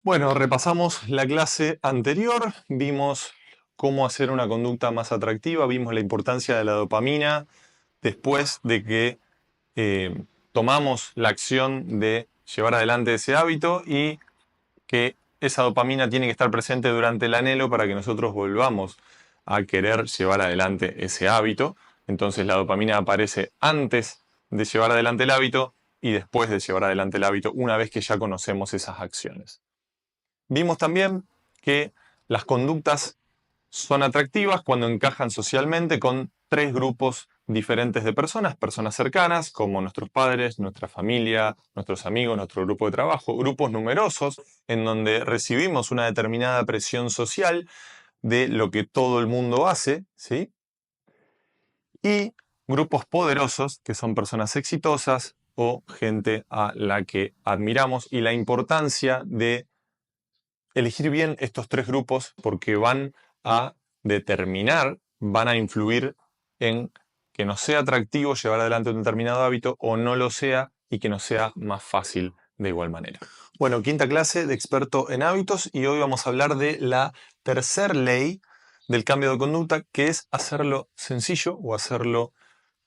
Bueno, repasamos la clase anterior, vimos cómo hacer una conducta más atractiva, vimos la importancia de la dopamina después de que tomamos la acción de llevar adelante ese hábito y que esa dopamina tiene que estar presente durante el anhelo para que nosotros volvamos a querer llevar adelante ese hábito. Entonces la dopamina aparece antes de llevar adelante el hábito y después de llevar adelante el hábito una vez que ya conocemos esas acciones. Vimos también que las conductas son atractivas cuando encajan socialmente con tres grupos diferentes de personas, personas cercanas como nuestros padres, nuestra familia, nuestros amigos, nuestro grupo de trabajo, grupos numerosos en donde recibimos una determinada presión social de lo que todo el mundo hace, ¿sí? Y grupos poderosos que son personas exitosas o gente a la que admiramos y la importancia de elegir bien estos tres grupos porque van a determinar, van a influir en que nos sea atractivo llevar adelante un determinado hábito o no lo sea y que nos sea más fácil de igual manera. Bueno, quinta clase de experto en hábitos y hoy vamos a hablar de la tercer ley del cambio de conducta, que es hacerlo sencillo o hacerlo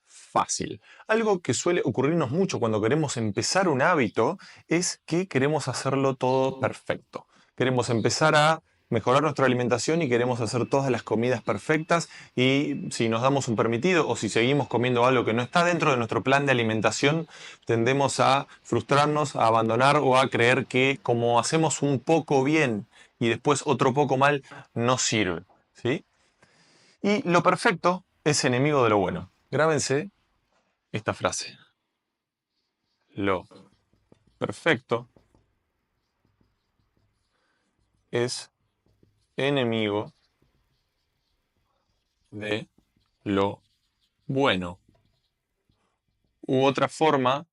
fácil. Algo que suele ocurrirnos mucho cuando queremos empezar un hábito es que queremos hacerlo todo perfecto. Queremos empezar a mejorar nuestra alimentación y queremos hacer todas las comidas perfectas y si nos damos un permitido o si seguimos comiendo algo que no está dentro de nuestro plan de alimentación, tendemos a frustrarnos, a abandonar o a creer que como hacemos un poco bien y después otro poco mal, no sirve. ¿Sí? Y lo perfecto es enemigo de lo bueno. Grábense esta frase. Lo perfecto es enemigo de lo bueno. U otra forma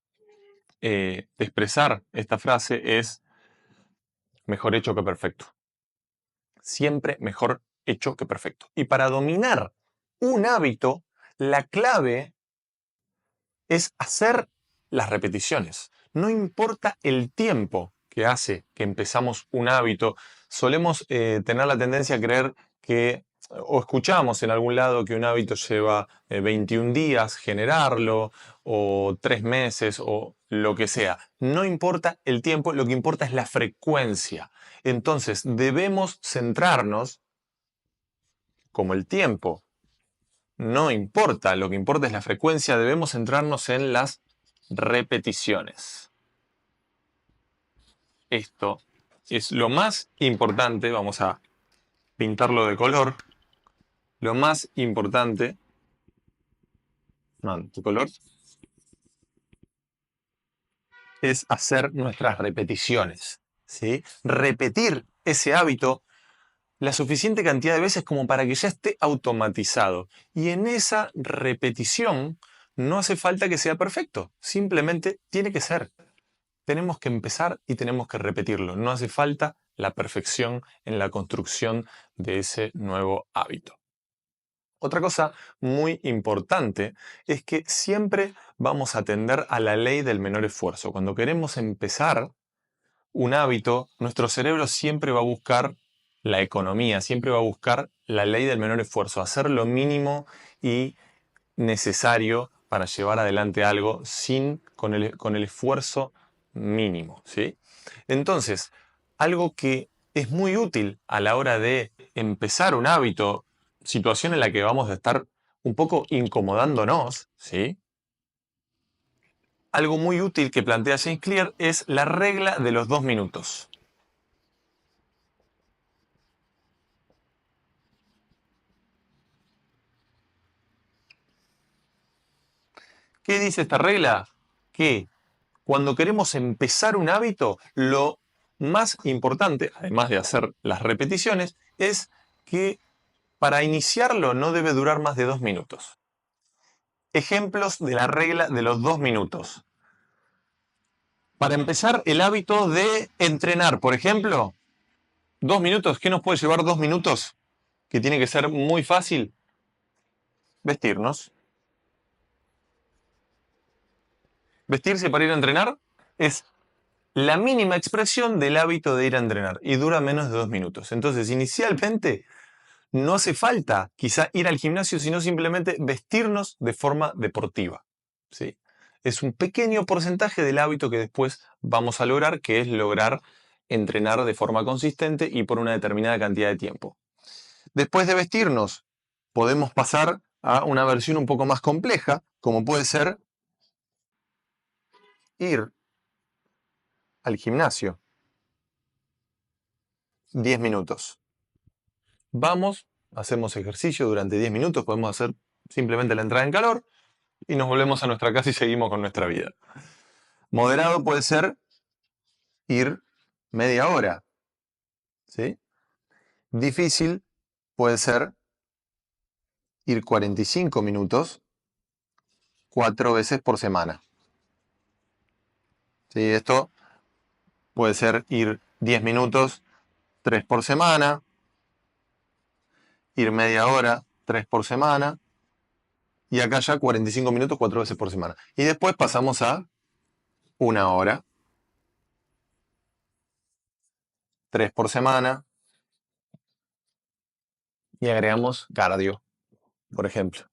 de expresar esta frase es mejor hecho que perfecto. Siempre mejor hecho que perfecto. Y para dominar un hábito, la clave es hacer las repeticiones. No importa el tiempo que hace que empezamos un hábito, solemos tener la tendencia a creer que, o escuchamos en algún lado que un hábito lleva 21 días generarlo, o 3 meses, o lo que sea. No importa el tiempo, lo que importa es la frecuencia. Entonces debemos centrarnos, como el tiempo no importa, lo que importa es la frecuencia, debemos centrarnos en las repeticiones. Esto es lo más importante, vamos a pintarlo de color, lo más importante, no, de color, es hacer nuestras repeticiones, ¿sí? Repetir ese hábito la suficiente cantidad de veces como para que ya esté automatizado. Y en esa repetición no hace falta que sea perfecto, simplemente tiene que ser. Tenemos que empezar y tenemos que repetirlo. No hace falta la perfección en la construcción de ese nuevo hábito. Otra cosa muy importante es que siempre vamos a tender a la ley del menor esfuerzo. Cuando queremos empezar un hábito, nuestro cerebro siempre va a buscar la economía, siempre va a buscar la ley del menor esfuerzo, hacer lo mínimo y necesario para llevar adelante algo con el esfuerzo mínimo, ¿sí? Entonces, algo que es muy útil a la hora de empezar un hábito, situación en la que vamos a estar un poco incomodándonos, ¿sí? Algo muy útil que plantea James Clear es la regla de los 2 minutos. ¿Qué dice esta regla? Que cuando queremos empezar un hábito, lo más importante, además de hacer las repeticiones, es que para iniciarlo no debe durar más de 2 minutos. Ejemplos de la regla de los 2 minutos. Para empezar el hábito de entrenar, por ejemplo, 2 minutos. ¿Qué nos puede llevar 2 minutos? Que tiene que ser muy fácil. Vestirnos. Vestirse para ir a entrenar es la mínima expresión del hábito de ir a entrenar y dura menos de 2 minutos. Entonces, inicialmente no hace falta quizá ir al gimnasio, sino simplemente vestirnos de forma deportiva, ¿sí? Es un pequeño porcentaje del hábito que después vamos a lograr, que es lograr entrenar de forma consistente y por una determinada cantidad de tiempo. Después de vestirnos, podemos pasar a una versión un poco más compleja, como puede ser ir al gimnasio 10 minutos. Vamos, hacemos ejercicio durante 10 minutos, podemos hacer simplemente la entrada en calor y nos volvemos a nuestra casa y seguimos con nuestra vida. Moderado puede ser ir media hora, ¿sí? Difícil puede ser ir 45 minutos 4 veces por semana. ¿Sí? Esto puede ser ir 10 minutos 3 por semana, ir media hora 3 por semana, y acá ya 45 minutos 4 veces por semana. Y después pasamos a 1 hora, 3 por semana, y agregamos cardio, por ejemplo.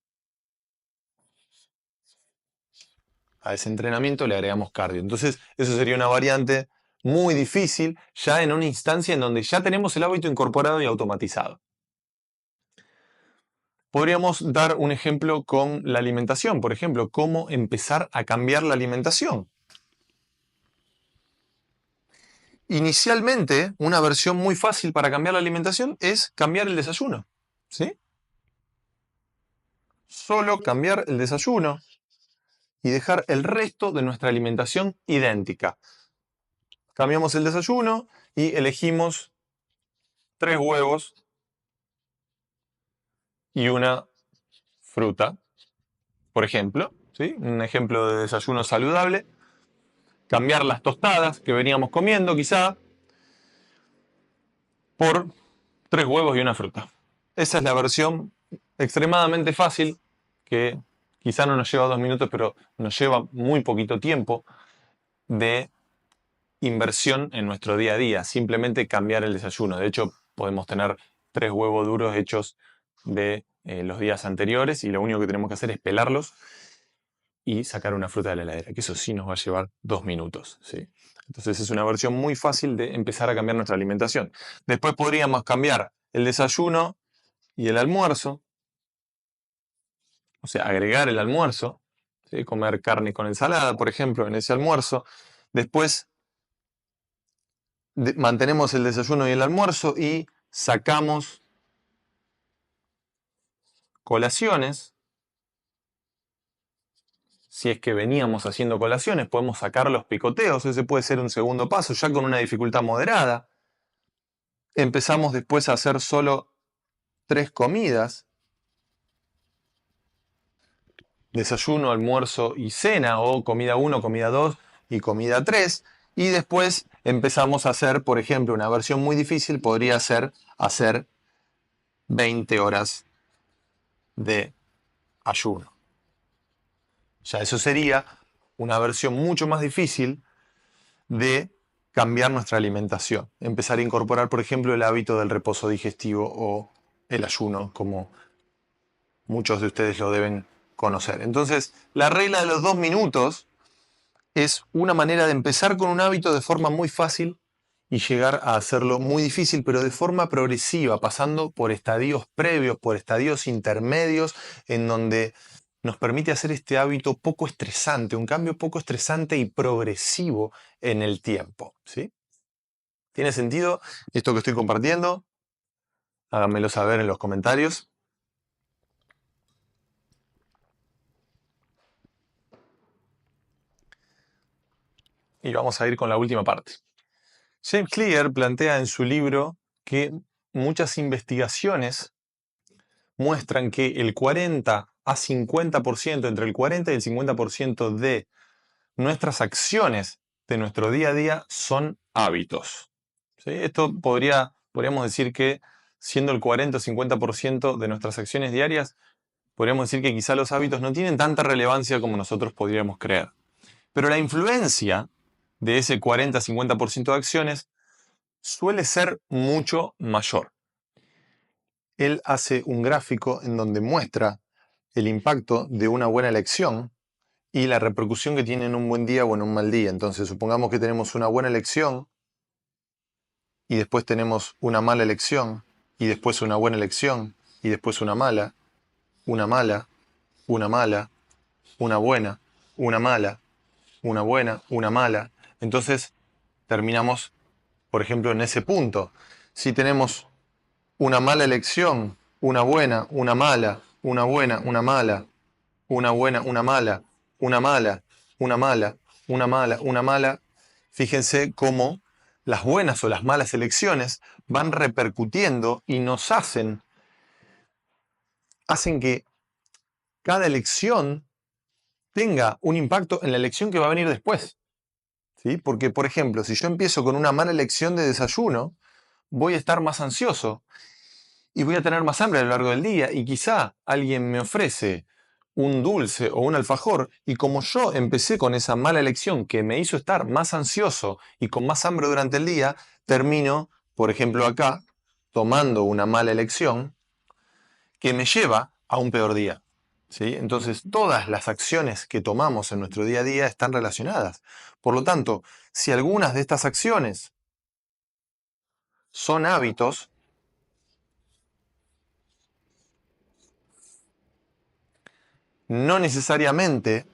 A ese entrenamiento le agregamos cardio. Entonces, eso sería una variante muy difícil, ya en una instancia en donde ya tenemos el hábito incorporado y automatizado. Podríamos dar un ejemplo con la alimentación, por ejemplo, cómo empezar a cambiar la alimentación. Inicialmente, una versión muy fácil para cambiar la alimentación es cambiar el desayuno, ¿sí? Solo cambiar el desayuno y dejar el resto de nuestra alimentación idéntica. Cambiamos el desayuno y elegimos 3 huevos y una fruta, por ejemplo, ¿sí? Un ejemplo de desayuno saludable. Cambiar las tostadas que veníamos comiendo quizá por 3 huevos y una fruta. Esa es la versión extremadamente fácil que quizá no nos lleva 2 minutos, pero nos lleva muy poquito tiempo de inversión en nuestro día a día. Simplemente cambiar el desayuno. De hecho, podemos tener 3 huevos duros hechos de los días anteriores y lo único que tenemos que hacer es pelarlos y sacar una fruta de la heladera, que eso sí nos va a llevar 2 minutos, ¿sí? Entonces es una versión muy fácil de empezar a cambiar nuestra alimentación. Después podríamos cambiar el desayuno y el almuerzo, o sea, agregar el almuerzo, ¿sí? Comer carne con ensalada, por ejemplo, en ese almuerzo. Después mantenemos el desayuno y el almuerzo y sacamos colaciones. Si es que veníamos haciendo colaciones, podemos sacar los picoteos, ese puede ser un segundo paso, ya con una dificultad moderada. Empezamos después a hacer solo 3 comidas, desayuno, almuerzo y cena, o comida 1, comida 2 y comida 3. Y después empezamos a hacer, por ejemplo, una versión muy difícil podría ser hacer 20 horas de ayuno. Ya eso sería una versión mucho más difícil de cambiar nuestra alimentación. Empezar a incorporar, por ejemplo, el hábito del reposo digestivo o el ayuno, como muchos de ustedes lo deben conocer. Entonces, la regla de los 2 minutos es una manera de empezar con un hábito de forma muy fácil y llegar a hacerlo muy difícil, pero de forma progresiva, pasando por estadios previos, por estadios intermedios, en donde nos permite hacer este hábito poco estresante, un cambio poco estresante y progresivo en el tiempo, ¿sí? ¿Tiene sentido esto que estoy compartiendo? Háganmelo saber en los comentarios. Y vamos a ir con la última parte. James Clear plantea en su libro que muchas investigaciones muestran que el 40 a 50%, entre el 40 y el 50% de nuestras acciones de nuestro día a día son hábitos, ¿sí? Esto podríamos decir que siendo el 40 o 50% de nuestras acciones diarias, podríamos decir que quizá los hábitos no tienen tanta relevancia como nosotros podríamos creer. Pero la influencia de ese 40-50% de acciones suele ser mucho mayor. Él hace un gráfico en donde muestra el impacto de una buena elección y la repercusión que tiene en un buen día o en un mal día. Entonces, supongamos que tenemos una buena elección y después tenemos una mala elección y después una buena elección y después una mala, una mala, una mala, una buena, una mala, una buena, una mala. Entonces, terminamos, por ejemplo, en ese punto. Si tenemos una mala elección, una buena, una mala, una buena, una mala, una buena, una mala, una mala, una mala, una mala, una mala. Fíjense cómo las buenas o las malas elecciones van repercutiendo y nos hacen que cada elección tenga un impacto en la elección que va a venir después. ¿Sí? Porque, por ejemplo, si yo empiezo con una mala elección de desayuno, voy a estar más ansioso y voy a tener más hambre a lo largo del día y quizá alguien me ofrece un dulce o un alfajor y como yo empecé con esa mala elección que me hizo estar más ansioso y con más hambre durante el día, termino, por ejemplo acá, tomando una mala elección que me lleva a un peor día. ¿Sí? Entonces, todas las acciones que tomamos en nuestro día a día están relacionadas. Por lo tanto, si algunas de estas acciones son hábitos, no necesariamente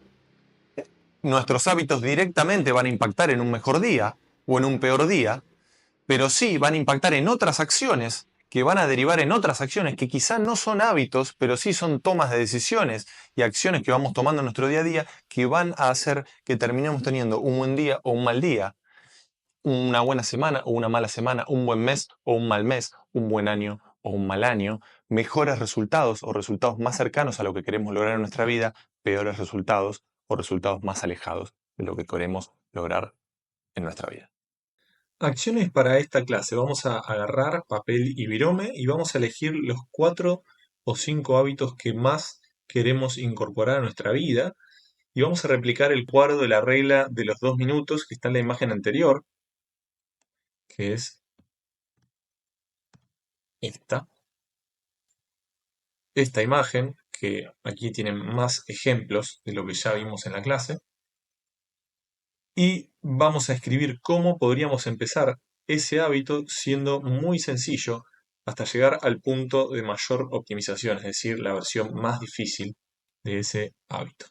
nuestros hábitos directamente van a impactar en un mejor día o en un peor día, pero sí van a impactar en otras acciones que van a derivar en otras acciones que quizá no son hábitos, pero sí son tomas de decisiones y acciones que vamos tomando en nuestro día a día que van a hacer que terminemos teniendo un buen día o un mal día, una buena semana o una mala semana, un buen mes o un mal mes, un buen año o un mal año, mejores resultados o resultados más cercanos a lo que queremos lograr en nuestra vida, peores resultados o resultados más alejados de lo que queremos lograr en nuestra vida. Acciones para esta clase. Vamos a agarrar papel y virome y vamos a elegir los 4 o 5 hábitos que más queremos incorporar a nuestra vida. Y vamos a replicar el cuadro de la regla de los 2 minutos que está en la imagen anterior, que es esta. Esta imagen, que aquí tiene más ejemplos de lo que ya vimos en la clase. Y vamos a escribir cómo podríamos empezar ese hábito siendo muy sencillo hasta llegar al punto de mayor optimización, es decir, la versión más difícil de ese hábito.